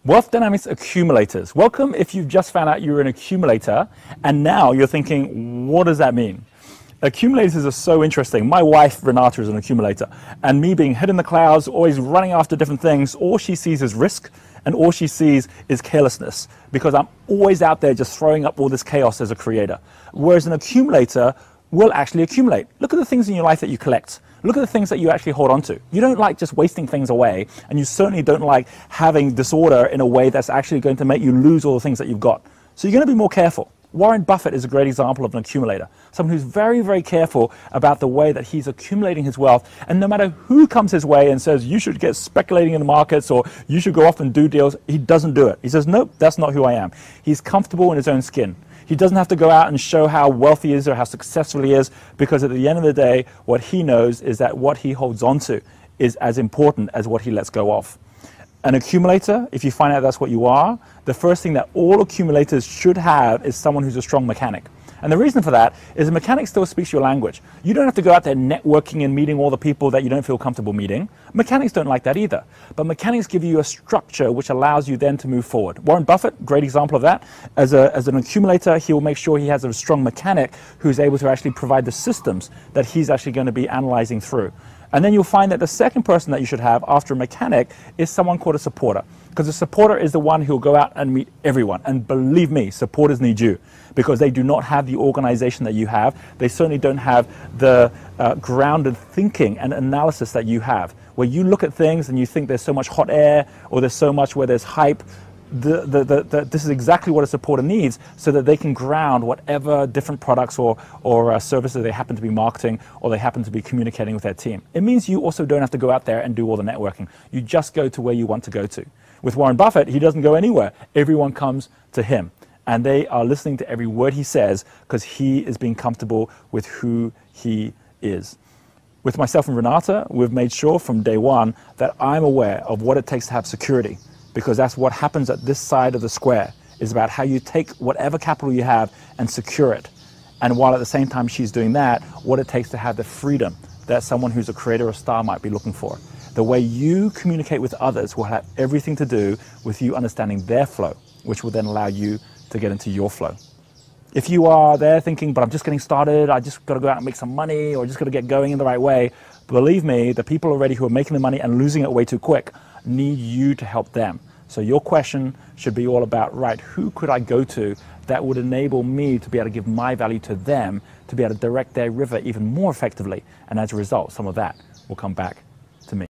Wealth Dynamics accumulators. Welcome if you've just found out you're an accumulator and now you're thinking, what does that mean? Accumulators are so interesting. My wife, Renata, is an accumulator, and me being head in the clouds, always running after different things, all she sees is risk and all she sees is carelessness because I'm always out there just throwing up all this chaos as a creator. Whereas an accumulator will actually accumulate. Look at the things in your life that you collect. Look at the things that you actually hold on to. You don't like just wasting things away, and you certainly don't like having disorder in a way that's actually going to make you lose all the things that you've got. So you're going to be more careful. Warren Buffett is a great example of an accumulator, someone who's very, very careful about the way that he's accumulating his wealth, and no matter who comes his way and says, you should get speculating in the markets or you should go off and do deals, he doesn't do it. He says, nope, that's not who I am. He's comfortable in his own skin. He doesn't have to go out and show how wealthy he is or how successful he is, because at the end of the day, what he knows is that what he holds on to is as important as what he lets go of. An accumulator, if you find out that's what you are, the first thing that all accumulators should have is someone who's a strong mechanic. And the reason for that is a mechanic still speaks your language. You don't have to go out there networking and meeting all the people that you don't feel comfortable meeting. Mechanics don't like that either. But mechanics give you a structure which allows you then to move forward. Warren Buffett, great example of that. As an accumulator, he will make sure he has a strong mechanic who's able to actually provide the systems that he's actually going to be analyzing through. And then you'll find that the second person that you should have after a mechanic is someone called a supporter. Because a supporter is the one who'll go out and meet everyone. And believe me, supporters need you, because they do not have the organization that you have. They certainly don't have the grounded thinking and analysis that you have, where you look at things and you think there's so much hot air or there's so much where there's hype. This is exactly what a supporter needs, so that they can ground whatever different products or services they happen to be marketing or they happen to be communicating with their team. It means you also don't have to go out there and do all the networking. You just go to where you want to go to. With Warren Buffett, he doesn't go anywhere. Everyone comes to him, and they are listening to every word he says because he is being comfortable with who he is. With myself and Renata, we've made sure from day one that I'm aware of what it takes to have security, because that's what happens at this side of the square, is about how you take whatever capital you have and secure it. And while at the same time she's doing that, what it takes to have the freedom that someone who's a creator or star might be looking for. The way you communicate with others will have everything to do with you understanding their flow, which will then allow you to get into your flow. If you are there thinking, but I'm just getting started, I just got to go out and make some money, or just got to get going in the right way, believe me, the people already who are making the money and losing it way too quick need you to help them. So your question should be all about, right, who could I go to that would enable me to be able to give my value to them, to be able to direct their river even more effectively? And as a result, some of that will come back to me.